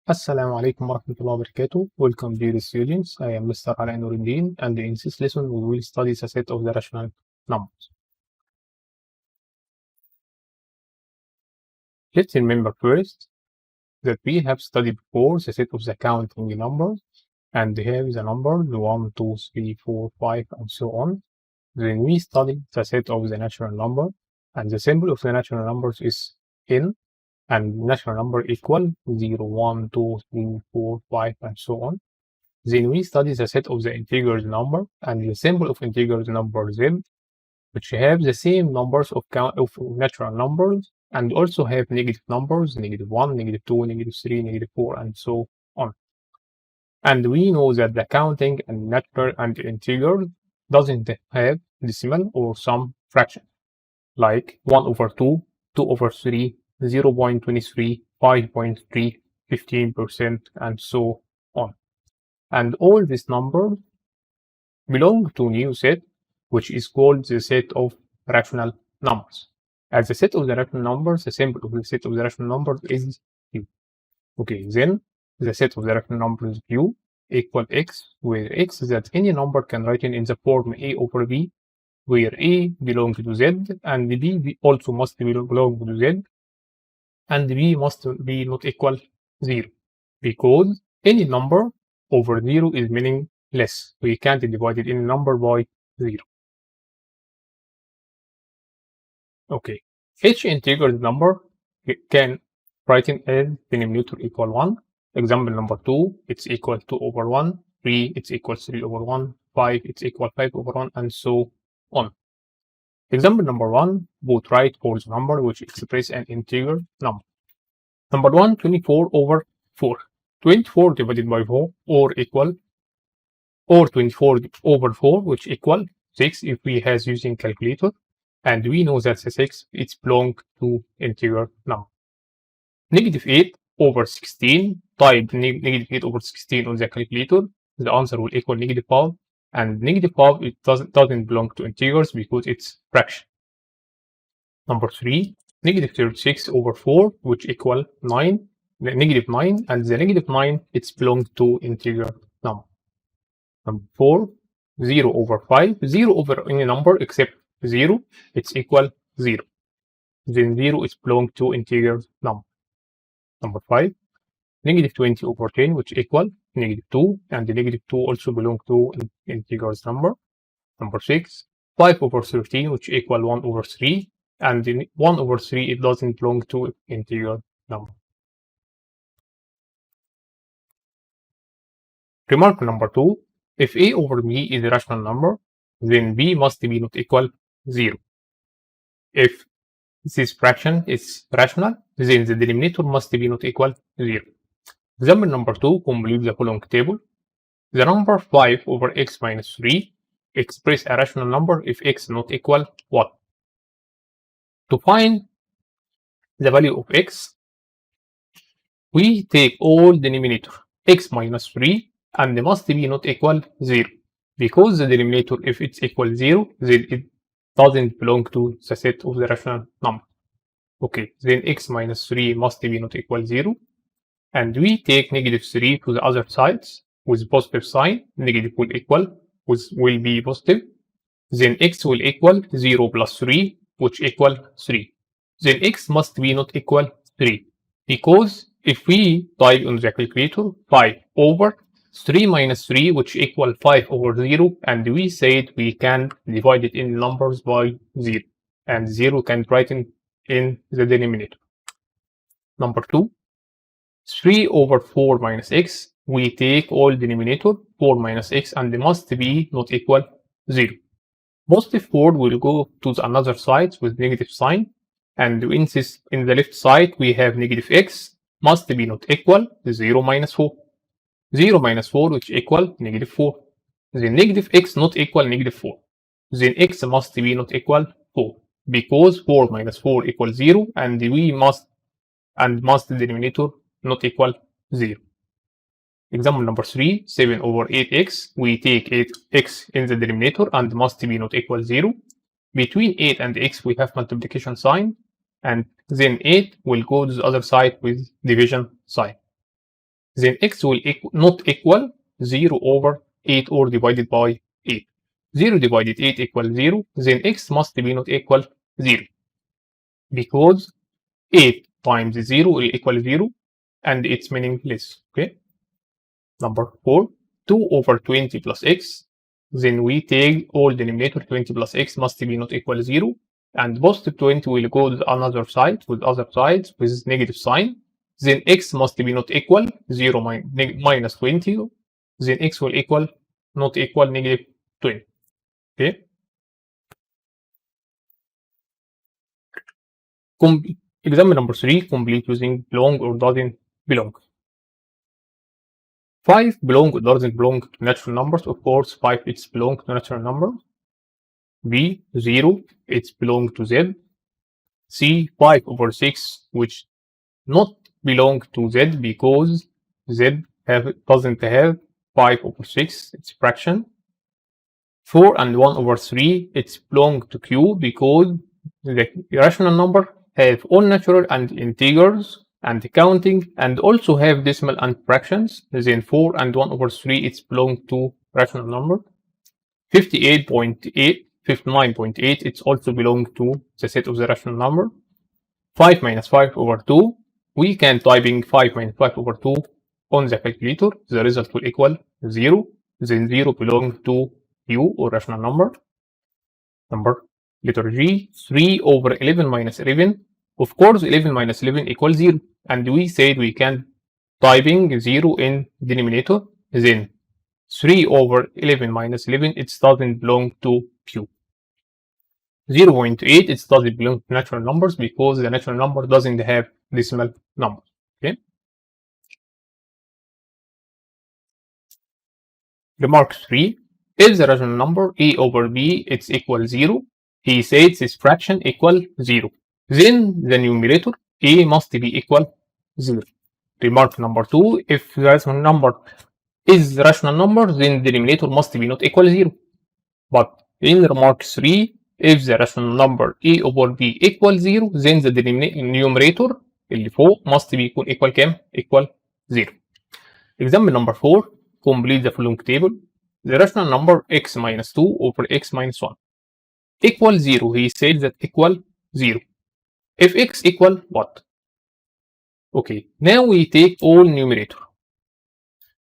Assalamu alaikum warahmatullahi wabarakatuh. Welcome dear students. I am Mr. Alaa Nuruddin, and in this lesson we will study the set of the rational numbers. Let's remember first that we have studied before the set of the counting numbers, and have the numbers 1, 2, 3, 4, 5, and so on. Then we study the set of the natural number, and the symbol of the natural numbers is n, and natural number equal 0, 1, 2, 3, 4, 5, and so on. Then we study the set of the integers number and the symbol of integers number z, which have the same numbers of natural numbers and also have negative numbers, -1, -2, -3, -4, and so on. And we know that the counting and natural and integers doesn't have decimal or some fraction, like 1/2, 2/3, 0.23, 5.3, 15%, and so on. And all these numbers belong to a new set, which is called the set of rational numbers. As the set of the rational numbers, the symbol of the set of the rational numbers is q. Okay, then the set of the rational numbers q equal x, where x is that any number can write in the form a/b, where a belongs to z and b also must belong to z, and b must be not equal 0, because any number over 0 is meaningless. We can't divide any number by 0. Okay, each integer number can write in as denominator equal 1. Example number 2, it's equal 2/1, 3, it's equal 3/1, 5, it's equal 5/1, and so on. Example number 1, both right whole number which express an integer number. Number 1, 24/4. 24 divided by 4 or 24/4, which equal 6 if we has using calculator, and we know that the 6 it's belong to integer number. -8/16, type -8/16 on the calculator, the answer will equal -5, and -5 it doesn't belong to integers because it's fraction. Number 3, -36/4, which equal 9, -9, and the -9 it's belong to integer number. Number 4, 0/5, 0 over any number except 0, it's equal 0. Then 0 is belong to integer number. Number 5, -20/10, which equal -2, and the -2 also belong to integers number. Number 6, 5/13, which equal 1/3, and the 1/3 it doesn't belong to integer number. Remark number 2, if a over b is a rational number, then b must be not equal 0. If this fraction is rational, then the denominator must be not equal 0. Example number 2, complete the following table. The number 5/x minus 3 express a rational number if x not equal 1. To find the value of x, we take all denominator x minus 3 and they must be not equal 0, because the denominator if it's equal 0, then it doesn't belong to the set of the rational number. Okay, then x minus 3 must be not equal 0, and we take -3 to the other sides with positive sign. Negative will be positive. Then x will equal 0 plus 3, which equal 3. Then x must be not equal 3, because if we type on the calculator 5/3 minus 3, which equal 5/0, and we said we can divide it in numbers by 0, and 0 can write in the denominator. Number 2, 3/4 minus x, we take all denominator 4 minus x and they must be not equal 0. Positive 4 will go to the another side with negative sign, and in the left side we have negative x must be not equal 0 minus 4. 0 minus 4, which equal -4. Then negative x not equal -4. Then x must be not equal 4, because 4 minus 4 equals 0, and we must the denominator not equal 0. Example number 3, 7/8x, we take 8x in the denominator and must be not equal 0. Between 8 and x we have multiplication sign, and then 8 will go to the other side with division sign. then x will not equal 0 over 8 or divided by 8. 0 divided 8 equals 0, then x must be not equal 0, because 8 times 0 will equal 0 and it's meaningless. Okay. Number 4, 2 over 20 plus x. Then we take all denominator 20 plus x must be not equal 0, and positive 20 will go to another side with other sides with negative sign. Then x must be not equal 0 minus 20. Then x will not equal negative 20. Okay. Example number 3, complete using belong or doesn't belong. 5 belong or doesn't belong to natural numbers. Of course, 5 it's belong to natural number. B, 0 it's belong to Z. C, 5 over 6 which not belong to Z because Z doesn't have 5 over 6, it's fraction. 4 and 1 over 3 it's belong to Q because the rational number have all natural and integers and counting, and also have decimal and fractions. Then 4 and 1 over 3 it's belong to rational number. 58.8, 59.8 it's also belong to the set of the rational number. 5 minus 5 over 2, we can typing 5 minus 5 over 2 on the calculator, the result will equal 0, then 0 belong to U or rational number. Letter G, 3 over 11 minus 11. Of course, 11 minus 11 equals 0. And we said we can typing 0 in denominator. Then 3 over 11 minus 11, it doesn't belong to Q. 0.8, it doesn't belong to natural numbers because the natural number doesn't have decimal numbers. Okay. Remark 3. If the rational number a over b it's equal 0, he says this fraction equal 0. Then the numerator a must be equal 0. Remark number 2. If the rational number is rational number, then the denominator must be not equal 0. But in remark 3, if the rational number a over b equal 0, then the numerator اللي فوق must be equal كام؟ equal 0. Example number 4. Complete the following table. The rational number x minus 2 over x minus 1 equal 0. He said that equal 0. If x equal what? Okay, now we take all numerator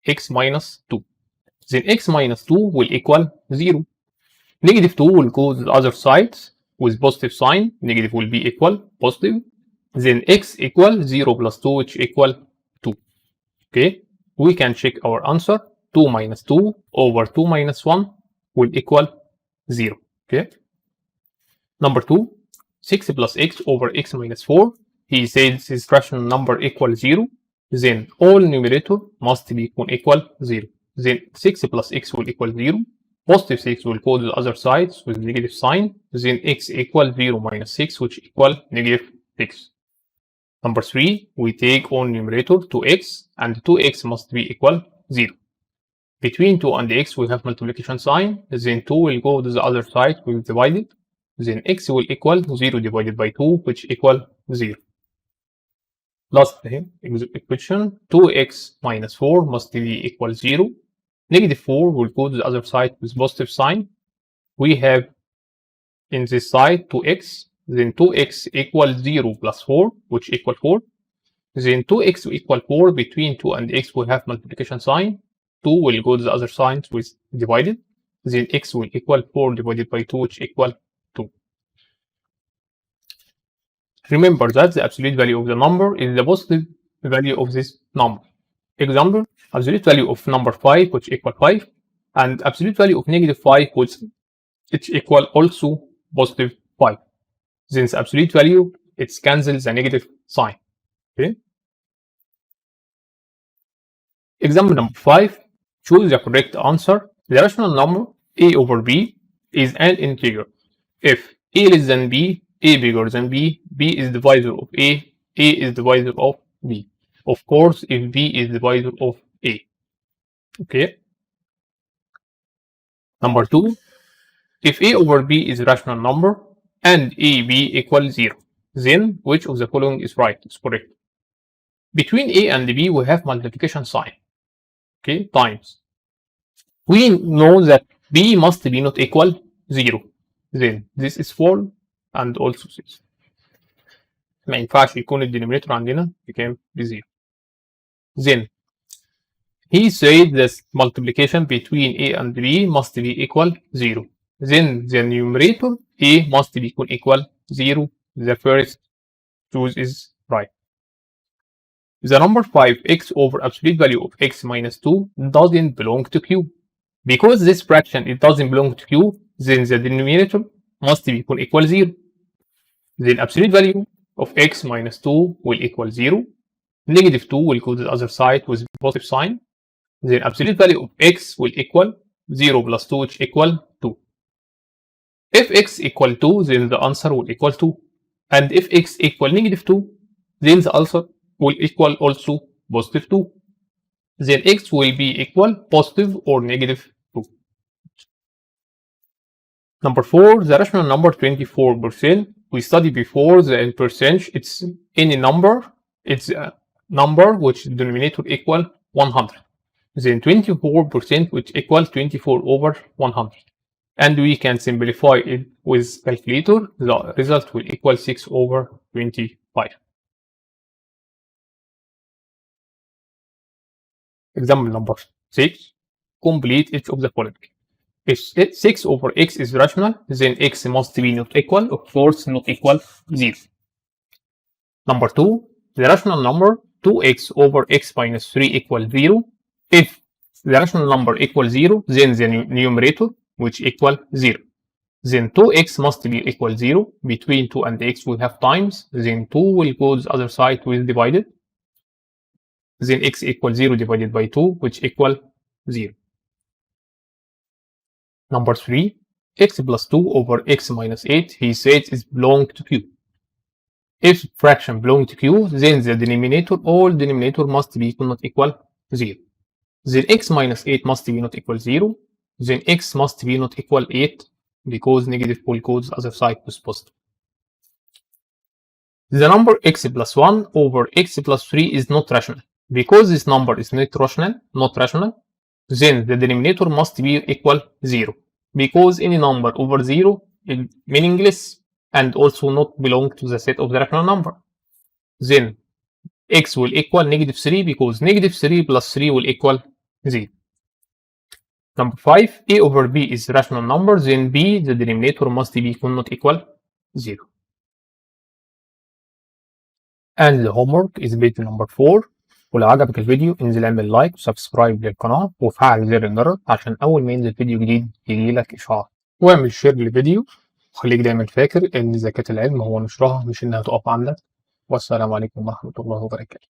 x minus 2. Then x minus 2 will equal 0. Negative 2 will go to the other side with positive sign. Negative will be equal positive. Then x equal 0 plus 2 which equal 2. Okay, we can check our answer. 2 minus 2 over 2 minus 1 will equal 0. Okay. Number 2, 6 plus x over x minus 4. He says his rational number equals 0. Then all numerator must be equal 0. Then 6 plus x will equal 0. Positive 6 will go to the other sides with negative sign. Then x equal 0 minus 6 which equal negative 6. Number 3, we take all numerator 2x and 2x must be equal 0. Between 2 and x we have multiplication sign. Then 2 will go to the other side with divided. Then x will equal 0 divided by 2 which equal 0. Last equation, 2x minus 4 must be equal 0. Negative 4 will go to the other side with positive sign. We have in this side 2x. Then 2x equals 0 plus 4 which equal 4. Then 2x equal 4. Between 2 and x we have multiplication sign. 2 will go to the other side with divided. Then x will equal 4 divided by 2 which equal 2. Remember that the absolute value of the number is the positive value of this number. Example, absolute value of number 5 which equal 5, and absolute value of negative 5 which equal also positive 5. Since absolute value it cancels the negative sign. Okay. Example number 5. Choose the correct answer. The rational number a over b is an integer. If a less than b, a bigger than b, b is divisor of a is divisor of b. Of course, if b is divisor of a. Okay. Number 2. If a over b is a rational number and ab equals 0, then which of the following is right? It's correct. between A and B we have multiplication sign, okay, times. We know that B must be not equal 0, then this is 4 and also 6. ما ينفعش يكون الدينومينيتور عندنا بكام؟ ب0. Then he said that multiplication between A and B must be equal 0. Then the numerator A must be equal 0. The first choice is right. The number 5x over absolute value of x minus 2 doesn't belong to Q. Because this fraction it doesn't belong to Q, then the denominator must be equal 0. Then absolute value of x minus 2 will equal 0. Negative 2 will go to the other side with positive sign. Then absolute value of x will equal 0 plus 2, which equal 2. If x equal 2, then the answer will equal 2. And if x equal negative 2, then the answer will equal also positive 2. Then x will be equal positive or negative 2. Number 4, the rational number 24%. We studied before the percentage. It's any number. It's a number which denominator equal 100. Then 24% which equal 24 over 100. And we can simplify it with calculator. The result will equal 6 over 25. Example number 6. Complete each of the following. If 6 over x is rational, then x must be not equal, of course, not equal 0. Number 2. The rational number 2x over x minus 3 equals 0. If the rational number equals 0, then the numerator, which equal 0. Then 2x must be equal 0. Between 2 and x we have times. Then 2 will go to the other side with divided. Then x equals 0 divided by 2, which equal 0. Number 3. X plus 2 over x minus 8, he says, is belong to Q. If fraction belong to Q, then the denominator, all denominator must be not equal 0. Then x minus 8 must be not equal 0. Then x must be not equal 8 because negative will go to the other side with positive. The number x plus 1 over x plus 3 is not rational. Because this number is not rational, then the denominator must be equal 0. Because any number over 0 is meaningless and also not belong to the set of the rational number. Then x will equal negative 3 because negative 3 plus 3 will equal 0. Number 5, a over b is rational number, then b, the denominator must be not equal 0. And the homework is page number 4. ولو عجبك الفيديو انزل اعمل لايك وسبسكرايب للقناة وفعل زر الجرس عشان أول ما ينزل فيديو جديد يجيلك إشعار. واعمل شير للفيديو وخليك دايما فاكر إن زكاة العلم هو نشرها مش إنها تقف عندك. والسلام عليكم ورحمة الله وبركاته.